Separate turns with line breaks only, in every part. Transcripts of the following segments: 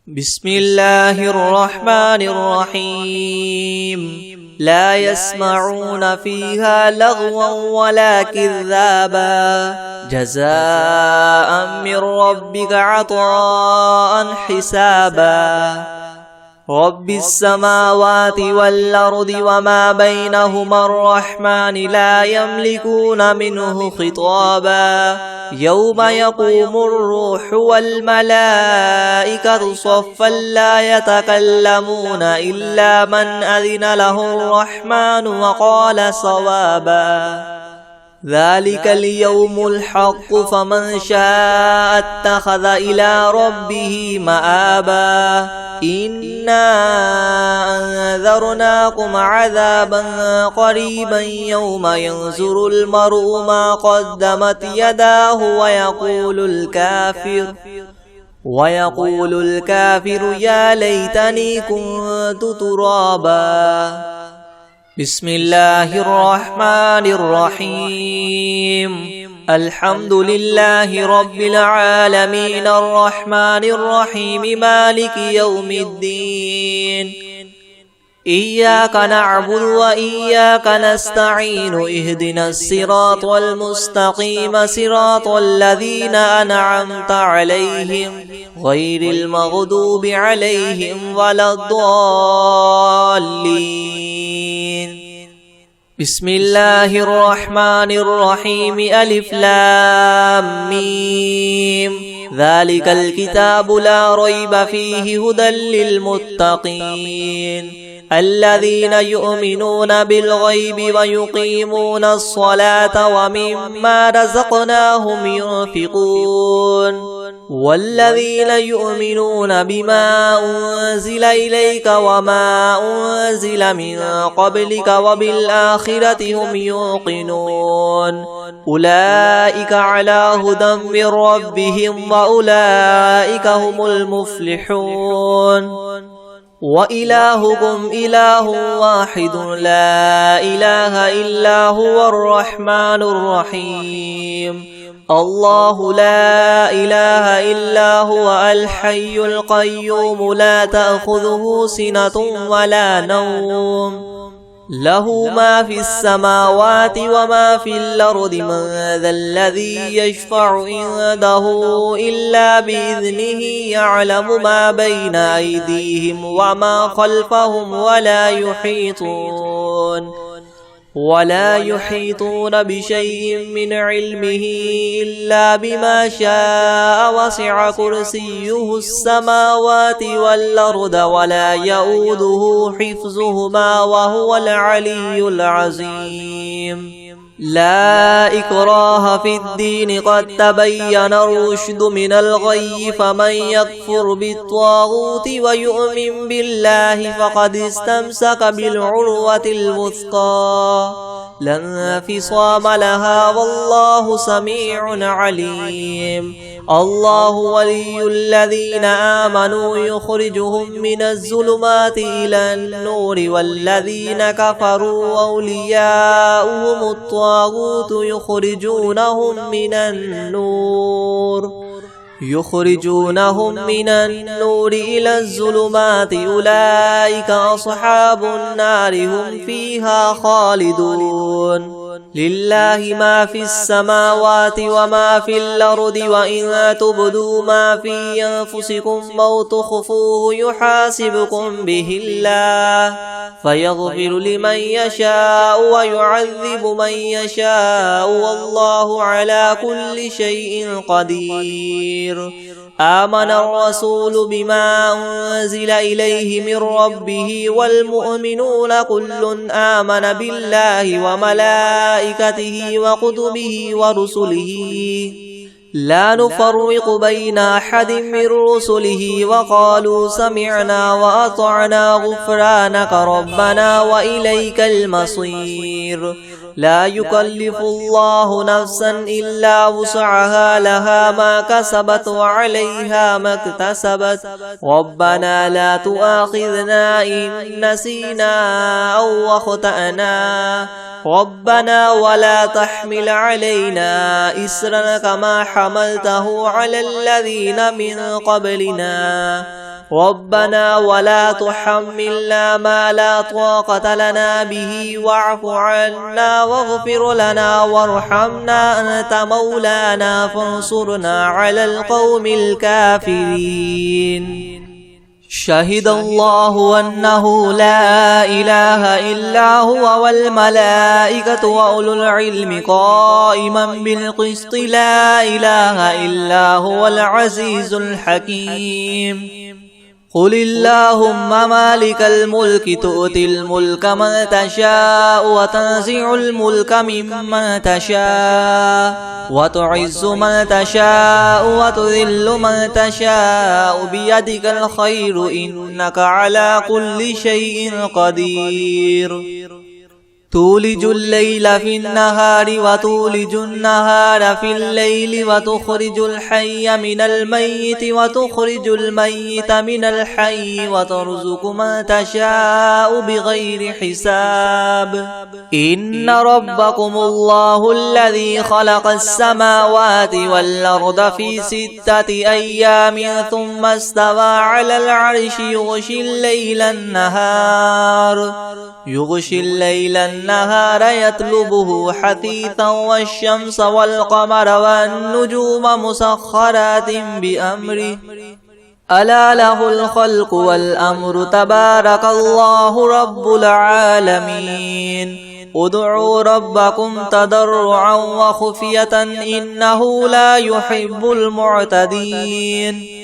بسم الله الرحمن الرحيم لا يسمعون فيها لغوا ولا كذابا جزاء من ربك عطاء حسابا رب السماوات والأرض وما بينهما الرحمن لا يملكون منه خطابا يوم يقوم الروح والملائكة صفا لا يتكلمون إلا من أذن له الرحمن وقال صوابا ذلك اليوم الحق فمن شاء اتخذ إلى ربه مآبا إنا أنذرناكم عذابا قريبا يوم ينظر المرء ما قدمت يداه ويقول الكافر يا ليتني كنت ترابا بسم الله الرحمن الرحيم الحمد لله رب العالمين الرحمن الرحيم مالك يوم الدين إياك نعبد وإياك نستعين اهدنا الصراط المستقيم صراط الذين أنعمت عليهم غير المغضوب عليهم ولا الضالين بسم الله الرحمن الرحيم ألف لام ميم ذلك الكتاب لا ريب فيه هدى للمتقين الذين يؤمنون بالغيب ويقيمون الصلاة ومما رزقناهم ينفقون والذين يؤمنون بما أنزل إليك وما أنزل من قبلك وبالآخرة هم يوقنون أولئك على هدى من ربهم وأولئك هم المفلحون وإلهكم إله واحد لا إله إلا هو الرحمن الرحيم الله لا إله إلا هو الحي القيوم لا تأخذه سنة ولا نوم له ما في السماوات وما في الأرض من ذا الذي يشفع عنده إلا بإذنه يعلم ما بين أيديهم وما خلفهم ولا يحيطون بشيء من علمه إلا بما شاء وسع كرسيه السماوات والأرض ولا يؤوده حفظهما وهو العلي العظيم لا إكراه في الدين قد تبين الرشد من الغي فمن يكفر بالطاغوت ويؤمن بالله فقد استمسك بالعروة الوثقى لا انفصام لها والله سميع عليم الله ولي الذين آمنوا يخرجهم من الظلمات إلى النور والذين كفروا أولياؤهم الطاغوت يخرجونهم من النور إلى الظلمات أولئك أصحاب النار هم فيها خالدون لله ما في السماوات وما في الأرض وإن تبدوا ما في أنفسكم أو تخفوه يحاسبكم به الله فيغفر لمن يشاء ويعذب من يشاء والله على كل شيء قدير آمن الرسول بما أنزل إليه من ربه والمؤمنون كل آمن بالله وملائكته وكتبه ورسله لا نفرق بين أحد من رسله وقالوا سمعنا وأطعنا غفرانك ربنا وإليك المصير لا يكلف الله نفسا إلا وسعها لها ما كسبت وعليها ما اكتسبت ربنا لا تؤاخذنا إن نسينا أو أخطأنا ربنا ولا تحمل علينا إسرا كما حملته على الذين من قبلنا ربنا ولا تحملنا ما لا طاقة لنا به واعف عنا واغفر لنا وارحمنا أنت مولانا فانصرنا على القوم الكافرين. شهد الله أنه لا إله إلا هو والملائكة وأولو العلم قائما بالقسط لا إله إلا هو العزيز الحكيم. قل اللهم مالك الملك تؤتي الملك من تشاء وتنزع الملك ممن تشاء وتعز من تشاء وتذل من تشاء بيدك الخير إنك على كل شيء قدير. تولج الليل في النهار وتولج النهار في الليل وتخرج الحي من الميت وتخرج الميت من الحي وترزق من تشاء بغير حساب. إن ربكم الله الذي خلق السماوات والأرض في 6 أيام ثم استوى على العرش يغشي الليل النهار يطلبه حثيثا والشمس والقمر والنجوم مسخرات بأمره ألا له الخلق والأمر تبارك الله رب العالمين. ادعوا ربكم تضرعا وخفية إنه لا يحب المعتدين.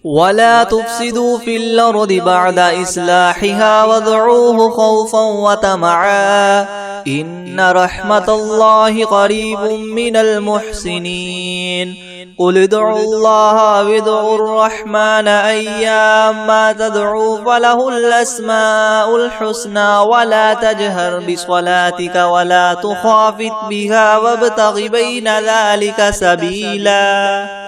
ولا تفسدوا في الأرض بعد إصلاحها وادعوه خوفا وطمعا إن رحمة الله قريب من المحسنين. قل ادعوا الله وادعوا الرحمن أيما تدعوا فله الأسماء الحسنى ولا تجهر بصلاتك ولا تخافت بها وابتغ بين ذلك سبيلا.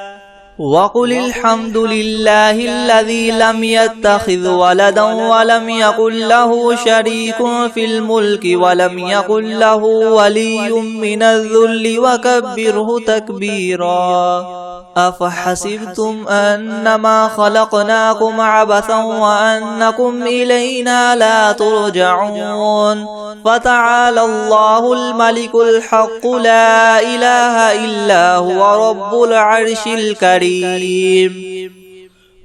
وقل الحمد لله الذي لم يتخذ ولدا ولم يكن له شريك في الملك ولم يكن له ولي من الذل وكبره تكبيرا. أفحسبتم أنما خلقناكم عبثا وأنكم إلينا لا ترجعون. فتعالى الله الملك الحق لا إله إلا هو رب العرش الكريم.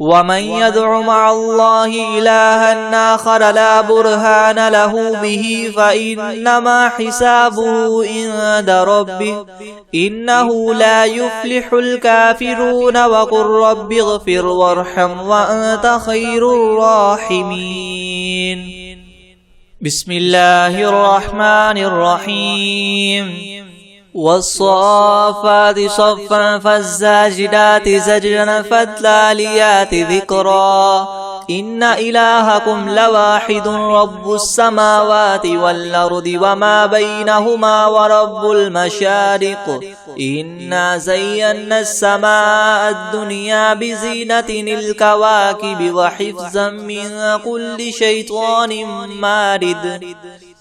ومن يدع مع الله إلها آخر لا برهان له به فإنما حسابه عند ربه إنه لا يفلح الكافرون. وقل رب اغفر وارحم وأنت خير الراحمين. بسم الله الرحمن الرحيم. والصافات صفا فالزاجدات زجرا فالتاليات ذكرا. إن إلهكم لواحد رب السماوات والأرض وما بينهما ورب المشارق. إنا زينا السماء الدنيا بزينة الكواكب وحفظا من كل شيطان مارد.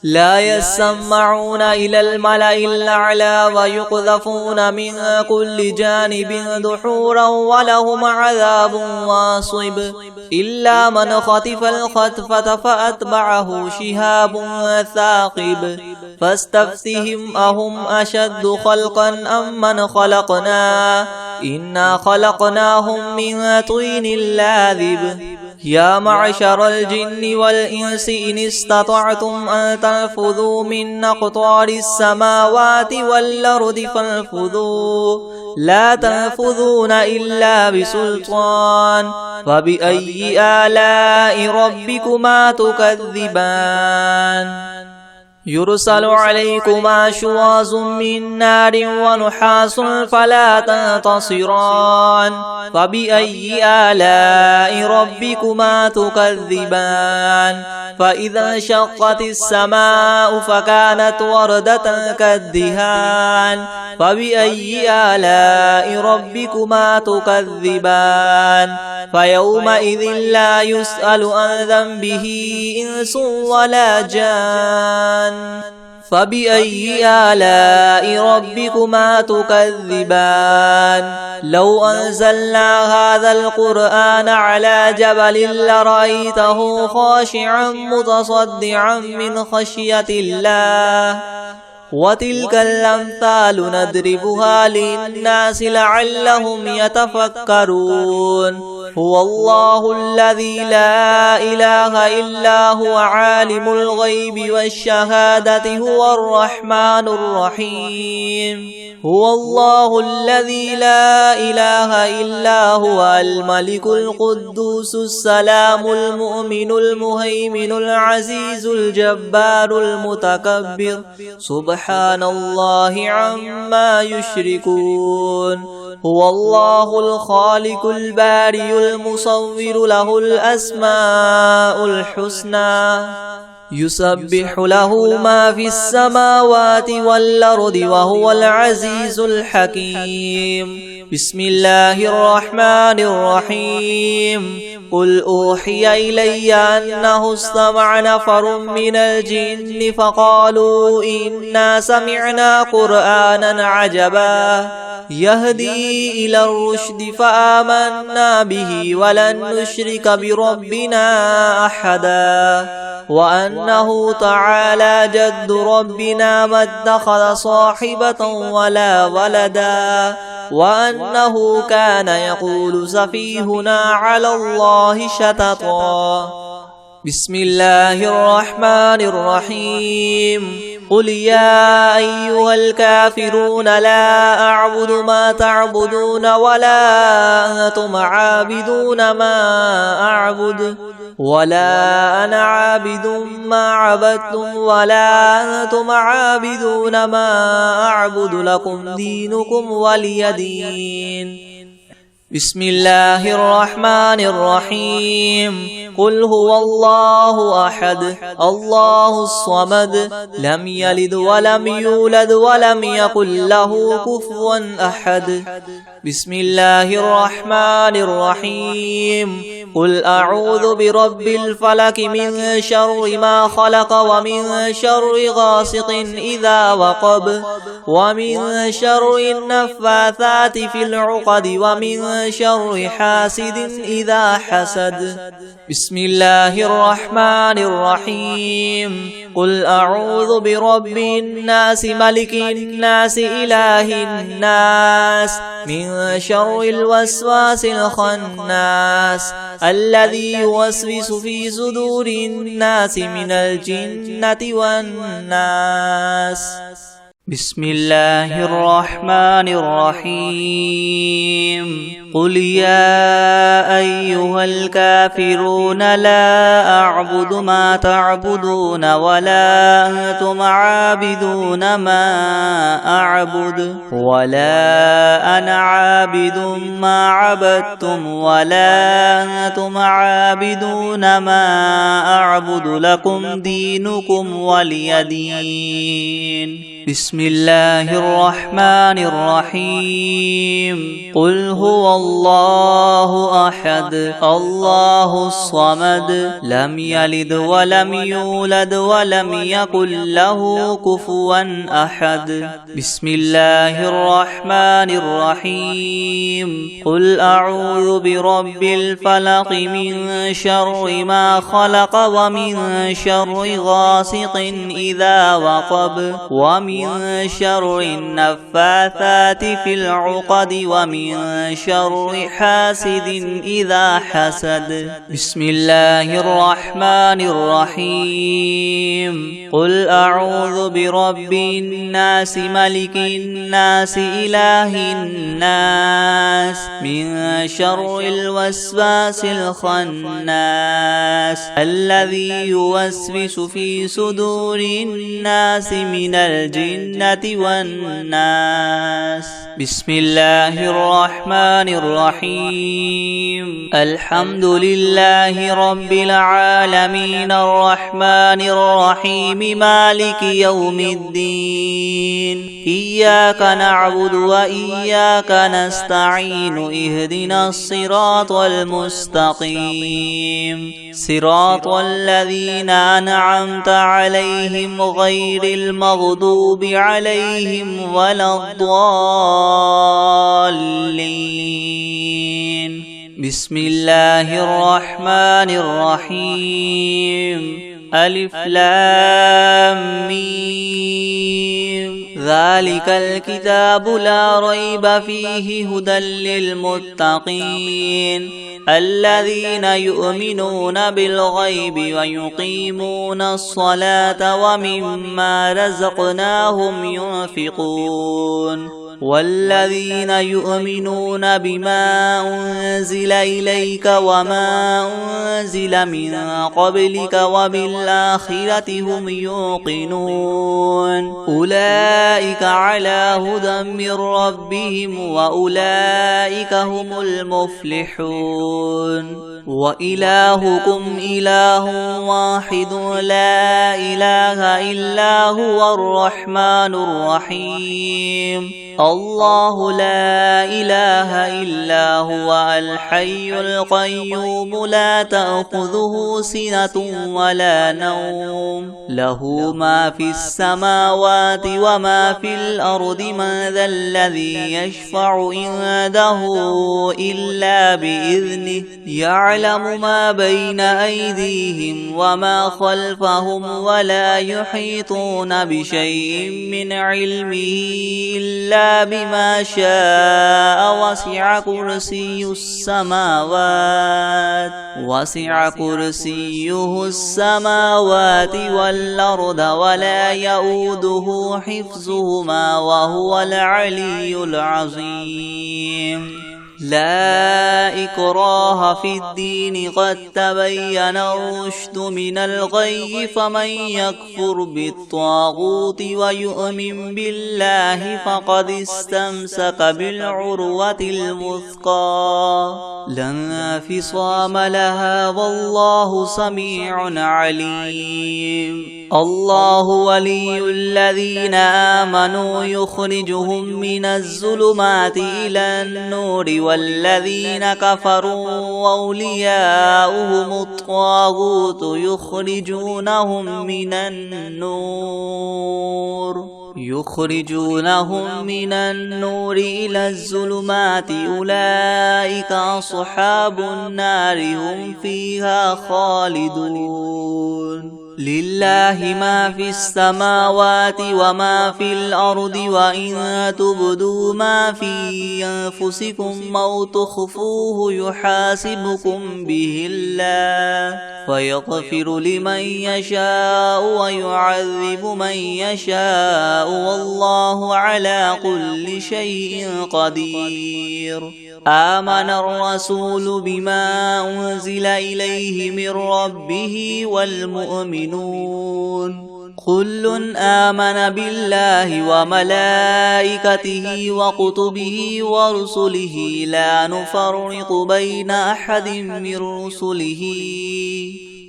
لا يسمعون إلى الملأ الأعلى ويقذفون من كل جانب دحورا ولهم عذاب واصب. إلا من خطف الخطفة فأتبعه شهاب ثاقب. فاستفتهم أهم أشد خلقا أم من خلقنا إنا خلقناهم من طين لاذب. يا معشر الجن والإنس إن استطعتم أن تنفذوا من أقطار السماوات والأرض فانفذوا لا تنفذون إلا بسلطان. فبأي آلاء ربكما تكذبان؟ يرسل عليكما شواظ من نار ونحاس فلا تنتصران. فبأي آلاء ربكما تكذبان؟ فإذا انشقت السماء فكانت وردة كالدهان. فبأي آلاء ربكما تكذبان؟ فيومئذ لا يسأل عن ذنبه إنس ولا جان. فبأي آلاء ربكما تكذبان لو أنزلنا هذا القرآن على جبل لرأيته خاشعا متصدعا من خشية الله وتلك الأمثال نضربها للناس لعلهم يتفكرون هو الله الذي لا إله إلا هو عالم الغيب والشهادة هو الرحمن الرحيم هو الله الذي لا إله إلا هو الملك القدوس السلام المؤمن المهيمن العزيز الجبار المتكبر سبحان الله عما يشركون هو الله الخالق البارئ المصور له الأسماء الحسنى يسبح له ما في السماوات والأرض وهو العزيز الحكيم بسم الله الرحمن الرحيم قل أوحي إلي أنه استمع نفر من الجن فقالوا إنا سمعنا قرآنا عجبا يهدي إلى الرشد فآمنا به ولن نشرك بربنا أحدا وأنه تعالى جد ربنا ما اتخذ صاحبة ولا ولدا وأنه كان يقول سفيهنا على الله شططا بسم الله الرحمن الرحيم قل يا أيها الكافرون لا أعبد ما تعبدون ولا أنتم عابدون ما أعبد ولا أنا عابد ما عبدتم ولا أنتم عابدون ما أعبد لكم دينكم ولي دين بسم الله الرحمن الرحيم قل هو الله أحد الله الصمد لم يلد ولم يولد ولم يكن له كفوا أحد بسم الله الرحمن الرحيم قل أعوذ برب الفلك من شر ما خلق ومن شر غاسق إذا وقب ومن شر النفاثات في العقد ومن شر حاسد إذا حسد بسم الله الرحمن الرحيم قل أعوذ برب الناس ملك الناس إله الناس من شر الوسواس الخناس الذي يوسوس في صدور الناس من الجنة والناس بسم الله الرحمن الرحيم قل يا أيها الكافرون لا أعبد ما تعبدون ولا أنتم عابدون ما أعبد ولا أنا عابد ما عبدتم ولا أنتم عابدون ما أعبد لكم دينكم ولي دين بسم الله الرحمن الرحيم قل هو الله أحد الله الصمد لم يلد ولم يولد ولم يكن له كفوا أحد بسم الله الرحمن الرحيم قل أعوذ برب الفلق من شر ما خلق ومن شر غاسق إذا وقب ومن شر النفاثات في العقد ومن شر حاسد إذا حسد بسم الله الرحمن الرحيم قل أعوذ برب الناس ملك الناس إله الناس من شر الوسواس الخناس الذي يوسوس في صدور الناس من الجن الجنة والناس. بسم الله الرحمن الرحيم. الحمد لله رب العالمين الرحمن الرحيم مالك يوم الدين. إياك نعبد وإياك نستعين. اهدنا الصراط المستقيم صراط الذين أنعمت عليهم غير المغضوب عليهم ولا الضالين. بسم الله الرحمن الرحيم. ألف لام ميم. ذلك الكتاب لا ريب فيه هدى للمتقين الذين يؤمنون بالغيب ويقيمون الصلاة ومما رزقناهم ينفقون والذين يؤمنون بما أنزل إليك وما أنزل من قبلك وبالآخرة هم يوقنون أولئك على هدى من ربهم وأولئك هم المفلحون. وإلهكم إله واحد لا إله إلا هو الرحمن الرحيم. الله لا إله إلا هو الحي القيوم لا تأخذه سنة ولا نوم له ما في السماوات وما في الأرض. من ذا الذي يشفع عنده إلا بإذنه يعلم ما بين أيديهم وما خلفهم ولا يحيطون بشيء من علمه إلا بما شاء. وسع كرسيه السماوات والأرض ولا يؤوده حفظهما وهو العلي العظيم. لا إكراه في الدين قد تبين الرشد من الغي. فمن يكفر بالطاغوت ويؤمن بالله فقد استمسك بالعروة الوثقى لا انفصام لها والله سميع عليم. الله ولي الذين آمنوا يخرجهم من الظلمات إلى النور والذين كفروا أولياؤهم الطاغوت يخرجونهم من النور إلى الظلمات. أولئك أصحاب النار هم فيها خالدون. لله ما في السماوات وما في الأرض وإن تبدوا ما في أنفسكم أو تخفوه يحاسبكم به الله فيغفر لمن يشاء ويعذب من يشاء والله على كل شيء قدير. آمن الرسول بما أنزل إليه من ربه والمؤمنون كل آمن بالله وملائكته وكتبه ورسله لا نفرق بين أحد من رسله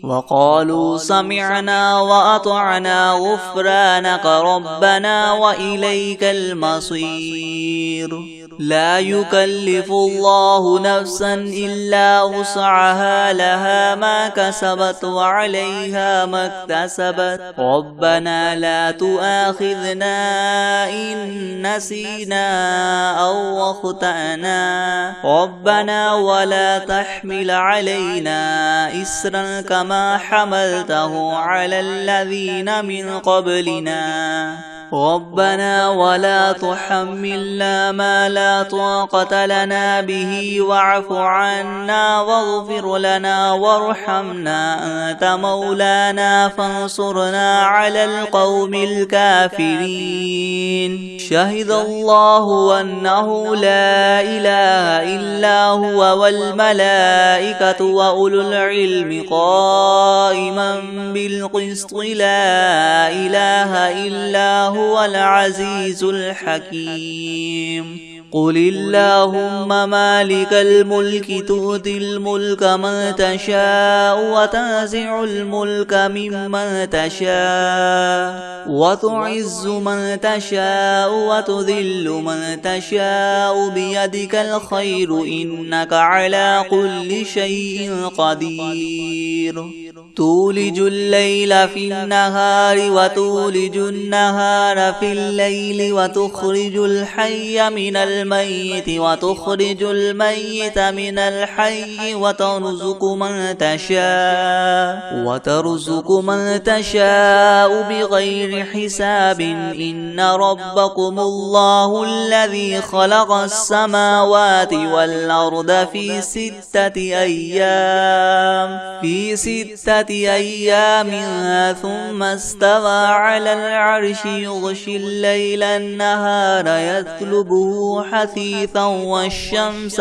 وقالوا سمعنا وأطعنا غفرانك ربنا وإليك المصير. لا يكلف الله نفسا إلا وسعها لها ما كسبت وعليها ما اكتسبت. ربنا لا تؤاخذنا إن نسينا أو أخطأنا ربنا ولا تحمل علينا إسرا كما حملته على الذين من قبلنا ربنا ولا تحملنا ما لا طاقة لنا به واعف عنا واغفر لنا وارحمنا أنت مولانا فانصرنا على القوم الكافرين. شهد الله أنه لا إله إلا هو والملائكة وأولو العلم قائما بالقسط لا إله إلا هو هو العزيز الحكيم. قل اللهم مالك الملك تؤتي الملك من تشاء وتنزع الملك ممن تشاء وتعز من تشاء وتذل من تشاء بيدك الخير إنك على كل شيء قدير. تولج الليل في النهار وتولج النهار في الليل وتخرج الحي من الميت وتخرج الميت من الحي وترزق من تشاء بغير حساب. إن ربكم الله الذي خلق السماوات والأرض في 6 أيام ثم استوى على العرش يغشي الليل النهار يطلبه حثيثا والشمس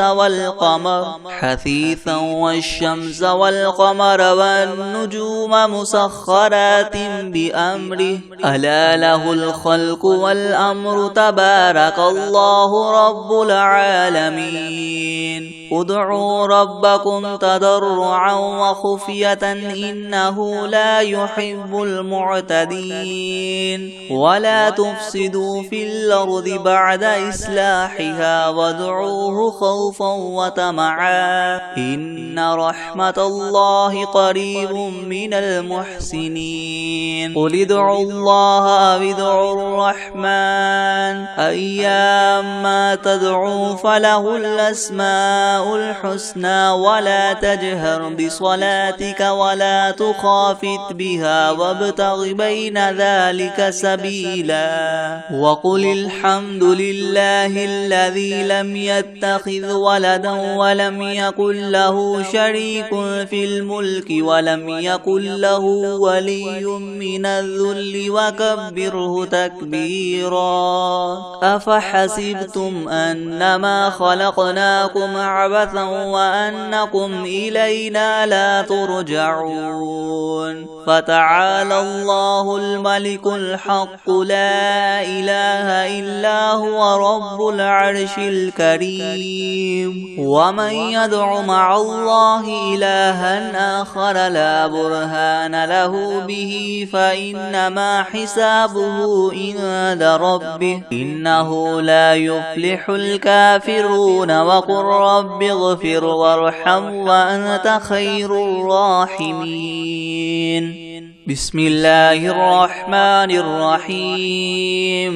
والنجوم مسخرات بأمره ألا له الخلق والأمر تبارك الله رب العالمين. ادعوا ربكم تضرعا وخفية إنه لا يحب المعتدين. ولا تفسدوا في الأرض بعد إصلاحها وادعوه خوفا وطمعا إن رحمة الله قريب من المحسنين. قل ادعوا الله أو ادعوا الرحمن أيما تدعوا فله الأسماء الحسنى ولا تجهر بصلاتك ولا تخافت بها وابتغ بين ذلك سبيلا. وقل الحمد لله الذي لم يتخذ ولدا ولم يكن له شريك في الملك ولم يكن له ولي من الذل وكبره تكبيرا. أفحسبتم أنما خلقناكم عبثا وأنكم إلينا لا ترجعون. فتعالى الله الملك الحق لا إله إلا هو رب العرش الكريم. ومن يدع مع الله إلها آخر لا برهان له به فإنما حسابه عند ربه إنه لا يفلح الكافرون. وقل رب اغفر وارحم وأنت خير الراحمين. بسم الله الرحمن الرحيم.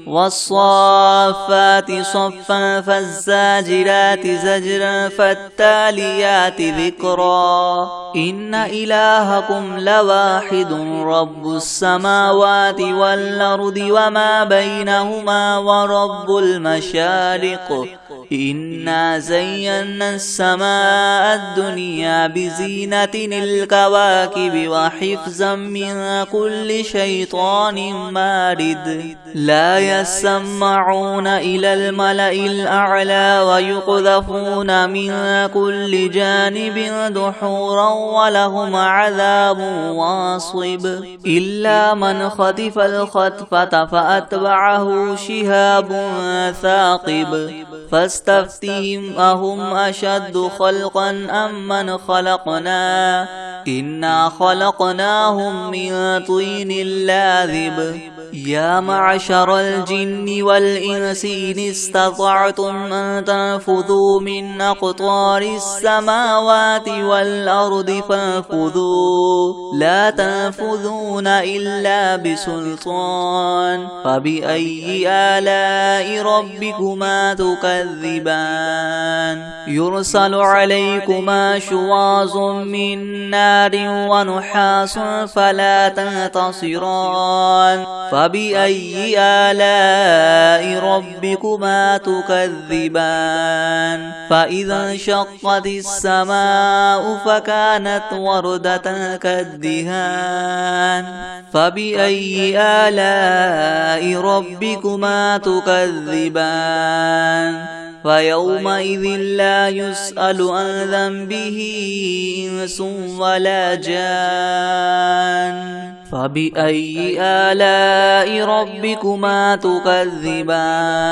والصافات صفا فالزاجرات زجرا فالتاليات ذكرا. إن إلهكم لواحد رب السماوات والأرض وما بينهما ورب المشارق. إنا زينا السماء الدنيا بزينة الكواكب وحفظا من كل شيطان مارد. لا يسمعون إلى الملأ الأعلى ويقذفون من كل جانب دحورا ولهم عذاب واصب. إلا من خطف الخطفة فأتبعه شهاب ثاقب. فاستفتهم أهم أشد خلقا أم من خلقنا إنا خلقناهم من طين لاذب. يا معشر الجن والإنس إن استطعتم أن تنفذوا من أقطار السماوات والأرض فانفذوا لا تنفذون إلا بسلطان. فبأي آلاء ربكما تكذبان. يرسل عليكما شواظ من نار ونحاس فلا تنتصران. فبأي آلاء ربكما تكذبان. فإذا انشقت السماء فكانت وردة كالدهان. فبأي آلاء ربكما تكذبان. فيومئذ لا يسأل عن ذنبه إنس ولا جان. فبأي آلاء ربكما تكذبان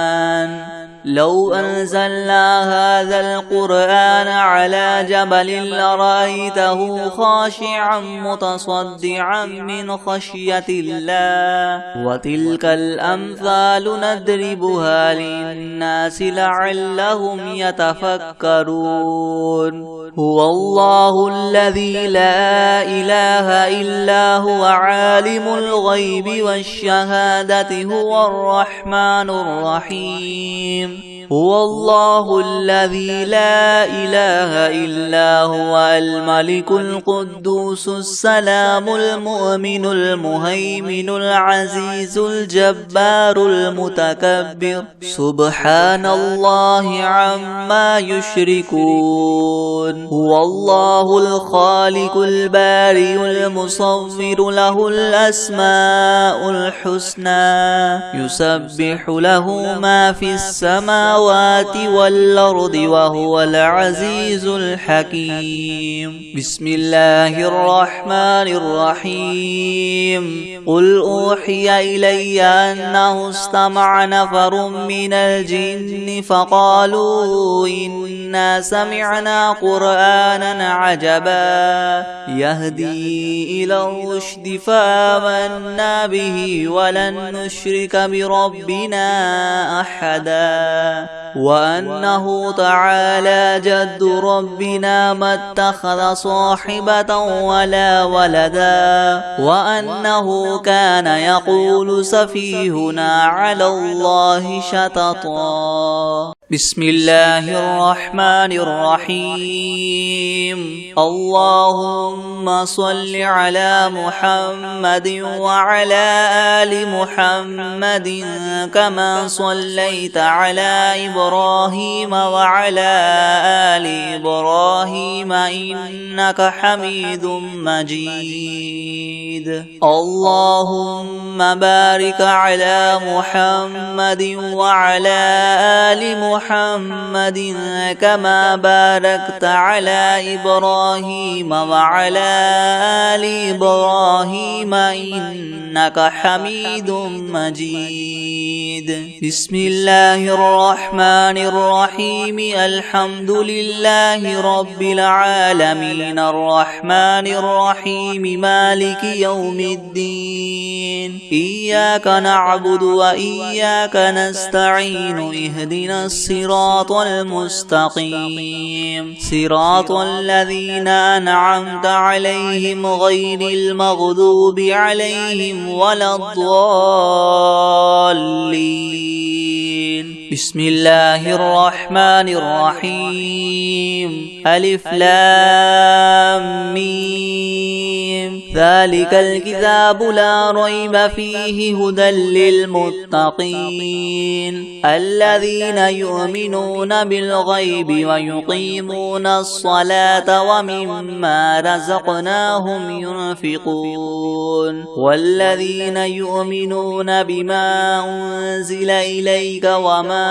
لو أنزلنا هذا القرآن على جبل لرأيته خاشعا متصدعا من خشية الله وتلك الأمثال نضربها للناس لعلهم يتفكرون هو الله الذي لا إله إلا هو عالم الغيب والشهادة هو الرحمن الرحيم هو الله الذي لا إله إلا هو الملك القدوس السلام المؤمن المهيمن العزيز الجبار المتكبر سبحان الله عما يشركون هو الله الخالق البارئ المصور له الأسماء الحسنى يسبح له ما في السماوات والأرض وهو العزيز الحكيم بسم الله الرحمن الرحيم قل أوحي إلي أنه استمع نفر من الجن فقالوا إنا سمعنا قرآنا عجبا يهدي إلى الرشد فآمنا به ولن نشرك بربنا أحدا وأنه تعالى جد ربنا ما اتخذ صاحبة ولا ولدا وأنه كان يقول سفيهنا على الله شططا بسم الله الرحمن الرحيم اللهم صل على محمد وعلى آل محمد كما صليت على إبراهيم وعلى آل إبراهيم إنك حميد مجيد اللهم بارك على محمد وعلى آل محمد كما باركت على إبراهيم وعلى آل إبراهيم إنك حميد مجيد بسم الله الرحمن الرحيم الحمد لله رب العالمين الرحمن الرحيم مالك يوم الدين إياك نعبد وإياك نستعين اهدنا الصراط المستقيم صراط الذين أنعمت عليهم غير المغضوب عليهم ولا الضالين بسم الله الرحمن الرحيم ألف لام ميم ذلك الكتاب لا ريب فيه هدى للمتقين الذين يؤمنون بالغيب ويقيمون الصلاة ومما رزقناهم ينفقون والذين يؤمنون بما أنزل إليك وما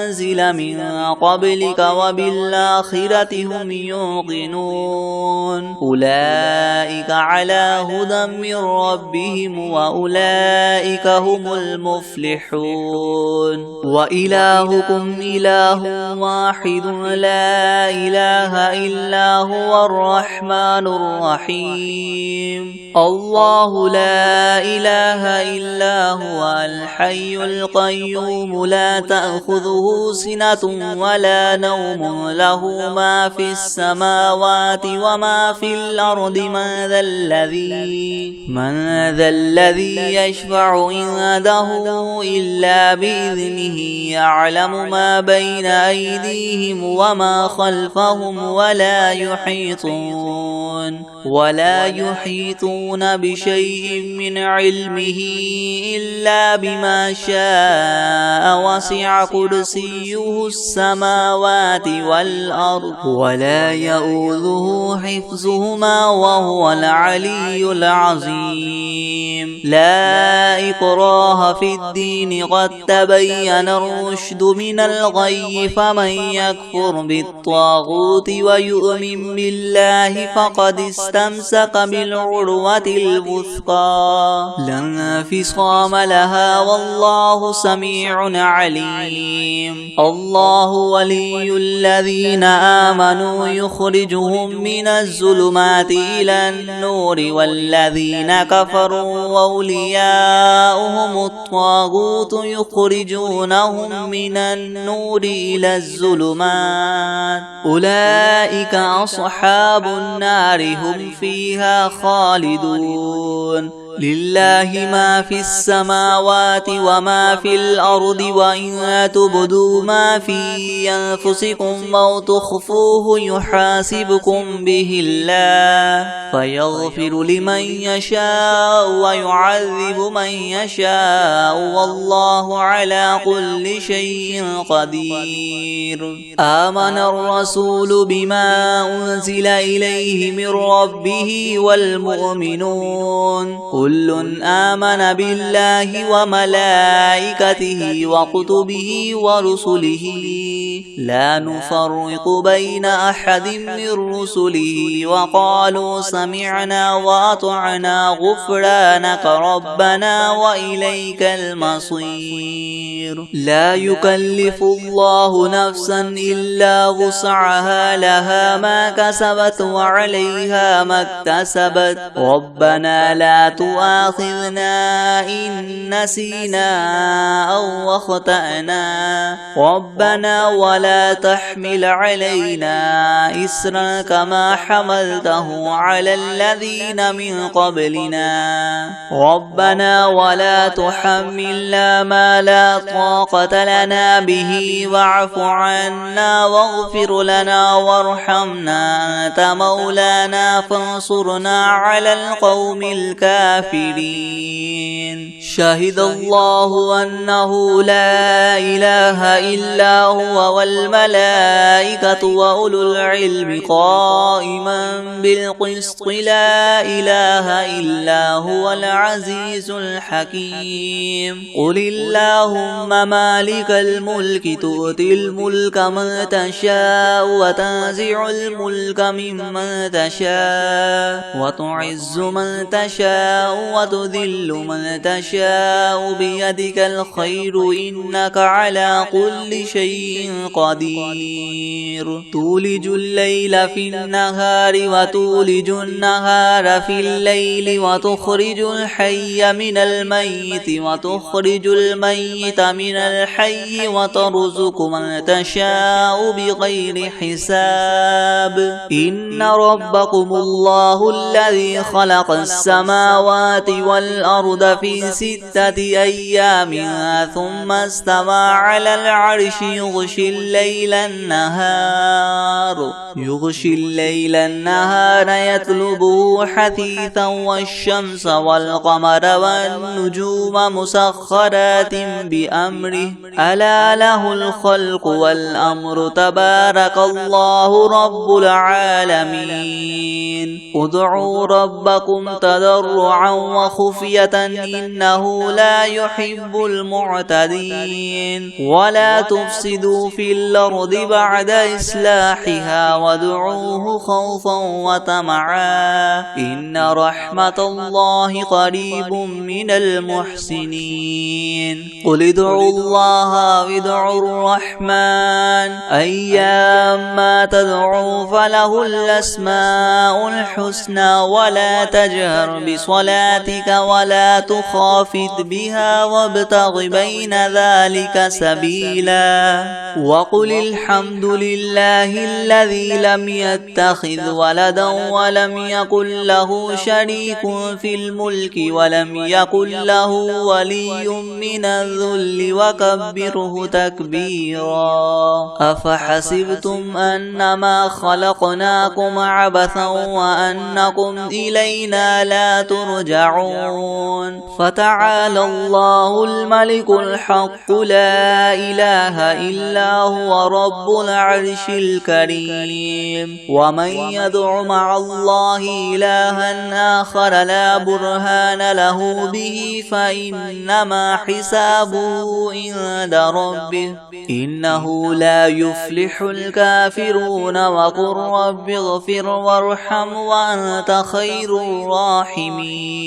أنزل من قبلك وبالآخرة هم يوقنون أولئك على هدى من ربهم وأولئك هم المفلحون وإلهكم إله واحد لا إله إلا هو الرحمن الرحيم الله لا إله إلا هو الحي القيوم لا تأخذه سنة ولا نوم له ما في السماوات وما في الأرض من ذا الذي يشفع عنده إلا بإذنه يعلم ما بين أيديهم وما خلفهم ولا يحيطون بشيء من علمه إلا بما شاء وسع كرسيه السماوات والأرض ولا يؤوده حفظهما وهو العلي العظيم لا إكراه في الدين قد تبين الرشد من الغي فمن يكفر بالطاغوت ويؤمن بالله فقد فقد استمسك بالعروة الوثقى لا انفصام لها والله سميع عليم. الله ولي الذين آمنوا يخرجهم من الظلمات إلى النور والذين كفروا أولياؤهم الطاغوت يخرجونهم من النور إلى الظلمات أولئك أصحاب النار هم فيها خالدون. لله ما في السماوات وما في الأرض وإن تبدوا ما في أنفسكم أو تخفوه يحاسبكم به الله فيغفر لمن يشاء ويعذب من يشاء والله على كل شيء قدير. آمن الرسول بما أنزل إليه من ربه والمؤمنون كل آمن بالله وملائكته وكتبه ورسله لا نفرق بين أحد من رسله وقالوا سمعنا وأطعنا غفرانك ربنا وإليك المصير. لا يكلف الله نفسا إلا وسعها لها ما كسبت وعليها ما اكتسبت ربنا لا تؤاخذنا إن نسينا أو أخطأنا ربنا ولا تحمل علينا إسرا كما حملته على الذين من قبلنا ربنا ولا تحملنا ما لا طاقة لنا به واعف عنا واغفر لنا وارحمنا أنت مولانا فانصرنا على القوم الكافرين. شهد الله أنه لا إله إلا هو والملائكة وأولو العلم قائما بالقسط لا إله إلا هو العزيز الحكيم. قل اللهم مالك الملك تؤتي الملك من تشاء وتنزع الملك ممن تشاء وتعز من تشاء وتذل من تشاء بيدك الخير إنك على كل شيء قدير. تولج الليل في النهار وتولج النهار في الليل وتخرج الحي من الميت وتخرج الميت من الحي وترزق من تشاء بغير حساب. إن ربكم الله الذي خلق السماوات والأرض في 6 أيام ثم استوى على العرش يغشي الليل النهار يطلبه حثيثا والشمس والقمر والنجوم مسخرات بأمره ألا له الخلق والأمر تبارك الله رب العالمين. ادعوا ربكم تضرعا وخفية إنه لا يحب المعتدين. ولا تفسدوا في الأرض بعد إصلاحها وادعوه خوفا وطمعا إن رحمة الله قريب من المحسنين. قل ادعوا الله وادعوا الرحمن أيما تدعوا فله الأسماء الحسنى ولا تجهر بصلاتك ولا تخافت بها وابتغ بين ذلك سبيلا. وقل الحمد لله الذي لم يتخذ ولدا ولم يكن له شريك في الملك ولم يكن له ولي من الذل وكبره تكبيرا. أفحسبتم أنما خلقناكم عبثا وأنكم إلينا لا ترجعون. فتعالى الله الملك الحق لا إله إلا إلا هو رب العرش الكريم ومن يدع مع الله إلها آخر لا برهان له به فإنما حسابه عند ربه إنه لا يفلح الكافرون وقل رب اغفر وارحم وأنت خير الراحمين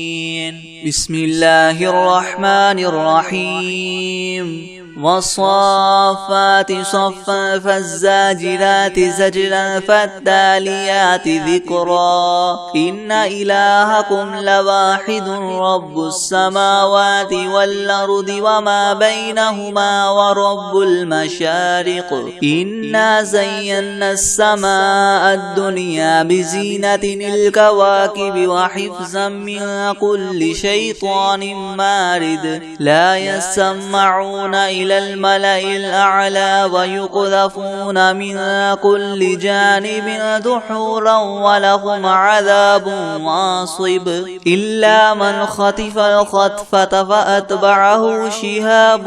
بسم الله الرحمن الرحيم والصافات صفا فالزاجرات زجرا فالتاليات ذكرا إن إلهكم لواحد رب السماوات والأرض وما بينهما ورب المشارق إنا زينا السماء الدنيا بزينة الكواكب وحفظا من كل شيطان مارد لا يسمعون إلى الملأ الأعلى ويقذفون من كل جانب دحورا ولهم عذاب واصب إلا من خطف الخطفة فأتبعه شهاب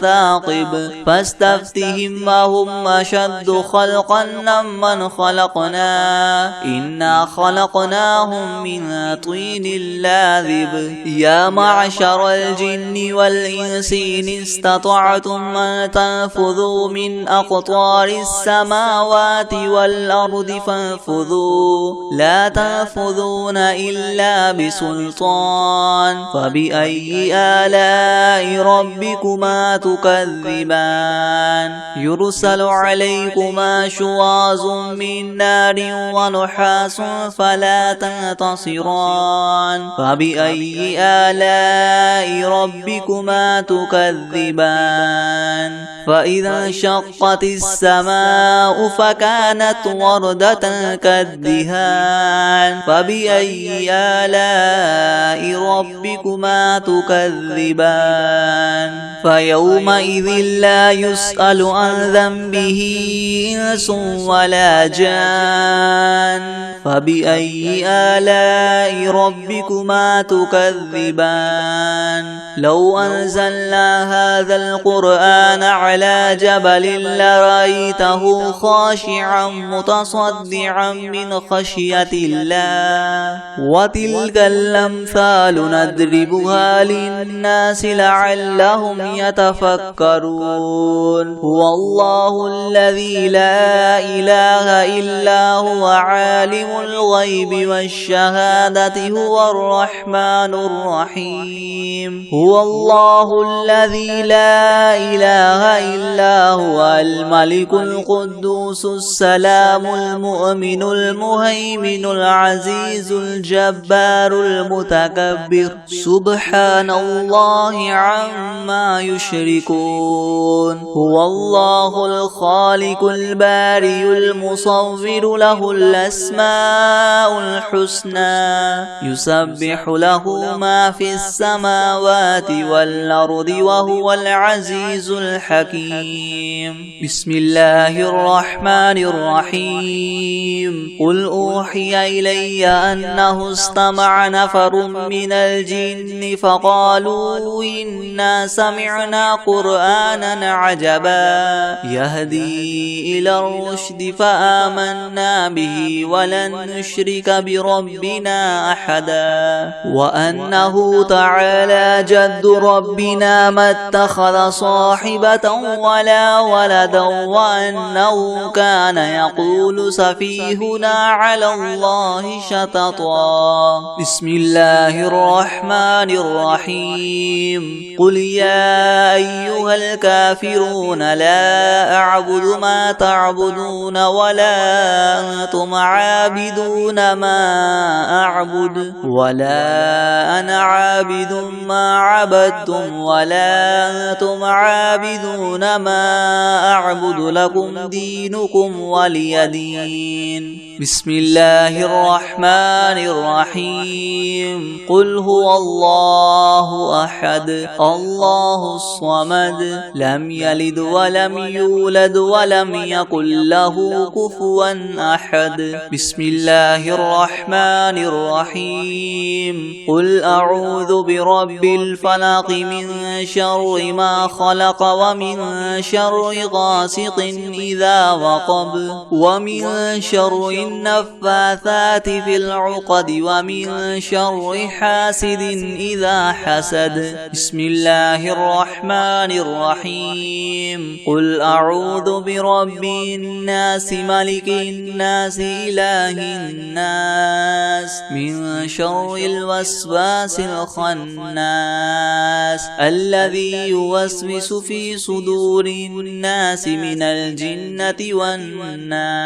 ثاقب فاستفتهم وهم أشد خلقا ممن خلقنا إنا خلقناهم من طين لاذب يا معشر الجن والإنس إن استطعتم أن تنفذوا من أقطار السماوات والأرض فانفذوا لا تنفذون إلا بسلطان فبأي آلاء ربكما تكذبان يرسل عليكما شواظ من نار ونحاس فلا تنتصران فبأي آلاء ربكما تكذبان فإذا انشقت السماء فكانت وردة كالدهان فبأي آلاء ربكما تكذبان فيومئذ لا يسأل عن ذنبه إنس ولا جان فبأي آلاء ربكما تكذبان لو أنزلنا هذا القرآن على جبل لرأيته خاشعا متصدعا من خشية الله وتلك الأمثال نضربها للناس لعلهم يتفكرون هو الله الذي لا إله إلا هو عالم الغيب والشهادة هو الرحمن الرحيم هو الله الذي لا إله إلا هو الملك القدوس السلام المؤمن المهيمن العزيز الجبار المتكبر سبحان الله عما يشركون هو الله الخالق البارئ المصور له الأسماء الحسنى يسبح له ما في السماوات والأرض وهو العزيز الحكيم بسم الله الرحمن الرحيم قل أوحي إلي أنه استمع نفر من الجن فقالوا إنا سمعنا قرآنا عجبا يهدي إلى الرشد فآمنا به ولن نشرك بربنا أحدا وأنه تعالى جد ربنا ما اتخذ صاحبة ولا ولدا وأنه كان يقول سفيهنا على الله شططا بسم الله الرحمن الرحيم قل يا أيها الكافرون لا أعبد ما تعبدون ولا أنتم عابدون ما أعبد ولا أنا عابد ما عبدتم ولا أنتم عابدون ما أعبد لكم دينكم ولي دين بسم الله الرحمن الرحيم قل هو الله أحد الله الصمد لم يلد ولم يولد ولم يكن له كفوا أحد بسم الله الرحمن الرحمن الرحيم قل أعوذ برب الفلق من شر ما خلق ومن شر غاسق إذا وقب ومن شر النفاثات في العقد ومن شر حاسد إذا حسد بسم الله الرحمن الرحيم قل أعوذ برب الناس ملك الناس إله الناس من شر الوسواس الخناس الذي يوسوس في صدور الناس من الجنة والناس